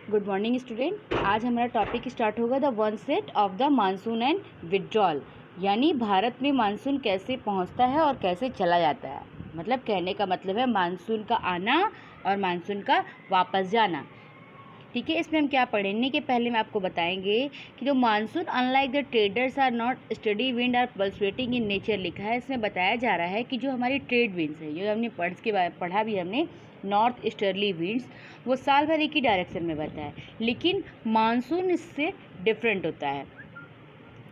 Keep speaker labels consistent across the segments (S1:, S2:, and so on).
S1: Good morning student. आज हमारा topic start होगा the one set of the monsoon and withdrawal, यानी भारत में मानसून कैसे पहुंचता है और कैसे चला जाता है। मतलब कहने का मतलब है मानसून का आना और मानसून का वापस जाना। ठीक है, इसमें हम क्या पढ़ने के पहले मैं आपको बताएंगे कि जो monsoon unlike the traders are not steady wind are pulsating in nature लिखा है। इसमें बताया जा रहा है कि जो हमारी ट्रेड विंड्स है, जो हमने पढ़ा भी हमने नॉर्थ ईस्टर्ली विंड्स, वो साल भर एक ही डायरेक्शन में बहता है, लेकिन मानसून इससे डिफरेंट होता है।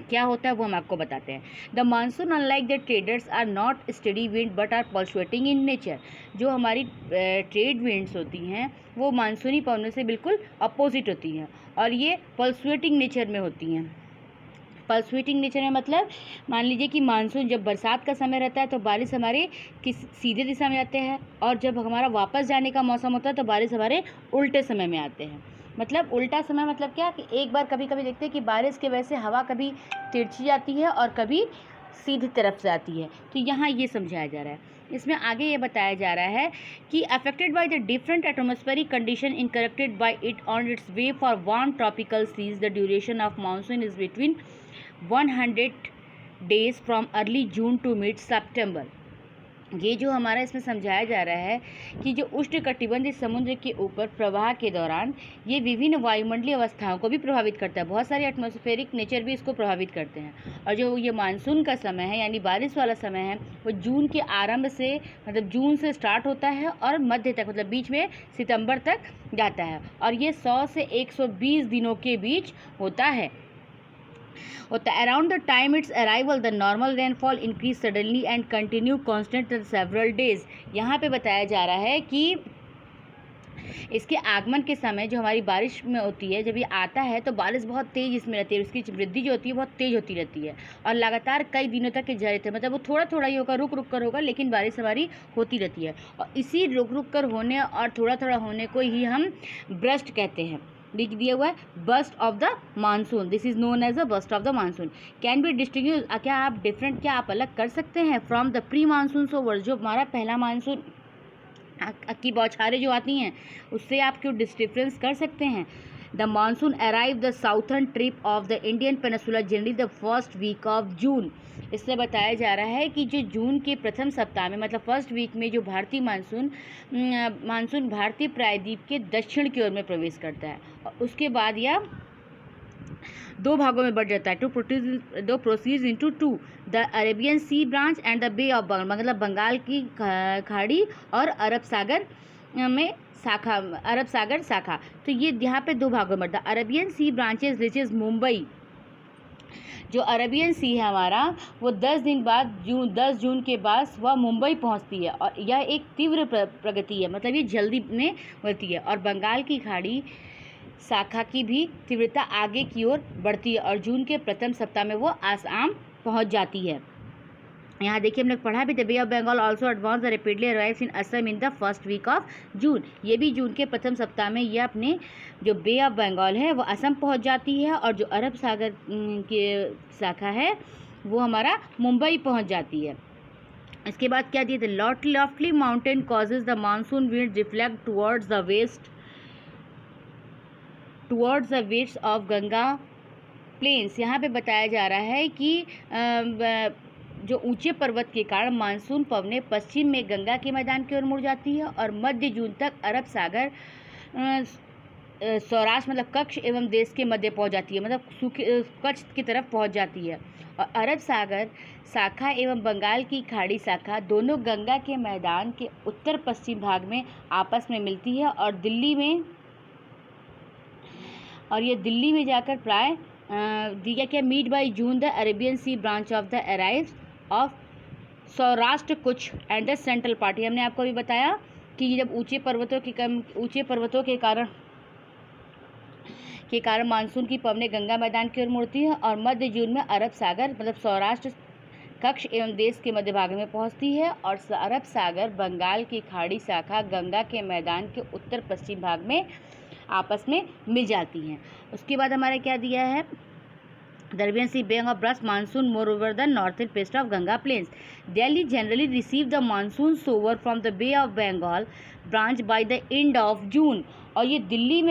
S1: क्या होता है वो हम आपको बताते हैं। The monsoon unlike the traders are not steady wind but are pulsating in nature. जो हमारी ट्रेड विंड्स होती हैं वो मानसूनी पवनों से बिल्कुल अपोजिट होती हैं और ये पल्सुएटिंग नेचर में होती हैं। पल्सुएटिंग नेचर में मतलब मान लीजिए कि मानसून जब बरसात का समय रहता है तो बारिश हमारे सीधे दिशा में आते हैं, और जब हमारा वापस जाने का मौसम होता है तो बारिश हमारे उल्टे समय में आते हैं। मतलब उल्टा समय मतलब क्या कि एक बार कभी कभी देखते हैं कि बारिश की वजह से हवा कभी तिरछी जाती है और कभी सीधी तरफ से आती है। तो यहाँ ये समझाया जा रहा है। इसमें आगे ये बताया जा रहा है कि affected by the different atmospheric condition encountered by it on its way for warm tropical seas, the duration of monsoon is between 100 days from early June to mid September. ये जो हमारा इसमें समझाया जा रहा है कि जो उष्णकटिबंधीय समुद्र के ऊपर प्रवाह के दौरान ये विभिन्न वायुमंडलीय अवस्थाओं को भी प्रभावित करता है। बहुत सारे एटमॉस्फेरिक नेचर भी इसको प्रभावित करते हैं। और जो ये मानसून का समय है यानी बारिश वाला समय है वो जून के आरंभ से मतलब जून से स्टार्ट होता है और मध्य तक मतलब बीच में सितंबर तक जाता है, और ये 100 से 120 दिनों के बीच होता है। Around the time its arrival, the normal rainfall increase suddenly and continue constant for several days. यहाँ पे बताया जा रहा है कि इसके आगमन के समय जो हमारी बारिश में होती है, जब ये आता है तो बारिश बहुत तेज़ इसमें रहती है, उसकी वृद्धि जो होती है बहुत तेज़ होती रहती है और लगातार कई दिनों तक ये जारी रहती है। मतलब वो थोड़ा थोड़ा ही होगा, रुक रुक कर होगा, लेकिन बारिश हमारी होती रहती है। और इसी रुक रुक कर होने और थोड़ा थोड़ा होने को ही हम ब्रस्ट कहते हैं। लिख दिया हुआ है burst of the monsoon, this is known as a burst of the monsoon. Can be distinguish, क्या आप डिफरेंट क्या आप अलग कर सकते हैं from the pre monsoon shower, जो हमारा पहला मानसून की बौछारें जो आती हैं उससे आप क्यों डिफरेंस कर सकते हैं। The monsoon arrive the southern trip of the Indian peninsula generally the first week of June. इससे बताया जा रहा है कि जो जून के प्रथम सप्ताह में मतलब फर्स्ट वीक में जो भारतीय मानसून भारतीय प्रायद्वीप के दक्षिण की ओर में प्रवेश करता है और उसके बाद यह दो भागों में बढ़ जाता है। दो proceeds into two, the Arabian sea branch and the bay of Bengal, मतलब बंगाल की खाड़ी और अरब सागर में शाखा, अरब सागर शाखा। तो ये यहाँ पे दो भागों में बढ़ता है। अरेबियन सी ब्रांचेस रीचेज मुंबई, जो अरेबियन सी है हमारा वो 10 दिन बाद 10 जून के बाद वह मुंबई पहुंचती है और यह एक तीव्र प्रगति है, मतलब ये जल्दी में बढ़ती है। और बंगाल की खाड़ी शाखा की भी तीव्रता आगे की ओर बढ़ती है और जून के प्रथम सप्ताह में वो आसाम पहुंच जाती है। यहाँ देखिए हमने पढ़ा भी, the bay of Bengal also advance rapidly arrives in Assam in the first week of June. ये भी जून के प्रथम सप्ताह में ये अपने जो बे ऑफ बंगाल है वो असम पहुँच जाती है और जो अरब सागर के शाखा है वो हमारा मुंबई पहुँच जाती है। इसके बाद क्या दिया, the lofty mountain causes the monsoon wind reflect towards the west of Ganga plains. यहाँ पे बताया जा रहा है कि जो ऊंचे पर्वत के कारण मानसून पवनें पश्चिम में गंगा के मैदान की ओर मुड़ जाती है और मध्य जून तक अरब सागर सौराष्ट्र मतलब कच्छ एवं देश के मध्य पहुंच जाती है, मतलब कच्छ की तरफ पहुंच जाती है। और अरब सागर शाखा एवं बंगाल की खाड़ी शाखा दोनों गंगा के मैदान के उत्तर पश्चिम भाग में आपस में मिलती है और ये दिल्ली में जाकर प्राय दिया क्या, meet by June the Arabian sea branch of the arrives of Saurashtra कुछ एंड द सेंट्रल पार्टी। हमने आपको भी बताया कि जब ऊंचे पर्वतों के कारण मानसून की पवनें गंगा मैदान की ओर मुड़ती है और मध्य जून में अरब सागर मतलब सौराष्ट्र कच्छ एवं देश के मध्य भाग में पहुंचती है और अरब सागर बंगाल की खाड़ी शाखा गंगा के मैदान के उत्तर पश्चिम भाग में आपस में मिल जाती हैं। उसके बाद हमारा क्या दिया है, The Arabian Sea Bay of Brass monsoon more over the northern coast of Ganga Plains. Delhi generally receive the monsoon shower from the Bay of Bengal branch by the end of June. और ये दिल्ली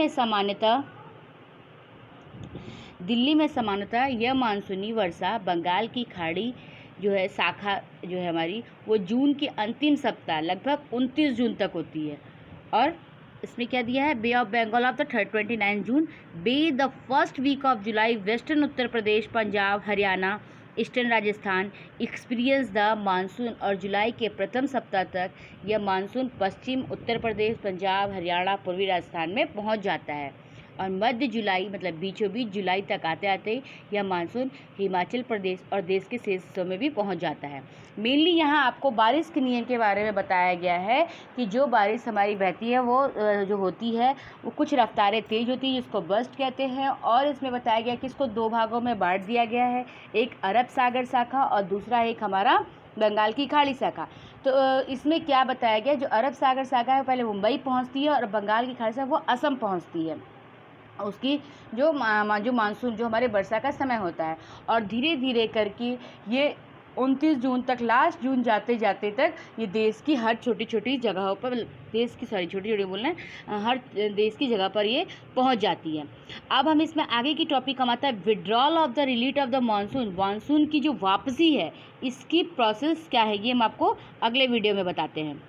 S1: में सामान्यतः यह मानसूनी वर्षा बंगाल की खाड़ी जो है शाखा जो है हमारी वो जून के अंतिम सप्ताह लगभग 29 जून तक होती है। और इसमें क्या दिया है, bay of Bengal of the 29 June, by the first week of July, western Uttar Pradesh, Punjab, Haryana, eastern Rajasthan experience the monsoon. और जुलाई के प्रथम सप्ताह तक यह मानसून पश्चिम उत्तर प्रदेश, पंजाब, हरियाणा, पूर्वी राजस्थान में पहुंच जाता है। और मध्य जुलाई मतलब बीचों बीच जुलाई तक आते आते यह मानसून हिमाचल प्रदेश और देश के शेष हिस्सों में भी पहुंच जाता है। मेनली यहाँ आपको बारिश के नियम के बारे में बताया गया है कि जो बारिश हमारी बहती है वो जो होती है वो कुछ रफ्तारें तेज़ होती है जिसको बर्स्ट कहते हैं। और इसमें बताया गया कि इसको दो भागों में बांट दिया गया है, एक अरब सागर शाखा और दूसरा एक हमारा बंगाल की खाड़ी शाखा। तो इसमें क्या बताया गया, जो अरब सागर शाखा है पहले मुंबई पहुँचती है और बंगाल की खाड़ी शाखा वो असम पहुँचती है। उसकी जो मानसून जो हमारे वर्षा का समय होता है और धीरे धीरे करके ये 29 जून तक, लास्ट जून जाते जाते तक ये देश की हर छोटी छोटी जगहों पर, छोटी छोटी बोलना है, हर देश की जगह पर ये पहुंच जाती है। अब हम इसमें आगे की टॉपिक हम आता है withdrawal of the retreat of the monsoon. Monsoon की जो वापसी है इसकी प्रोसेस क्या है ये हम आपको अगले वीडियो में बताते हैं।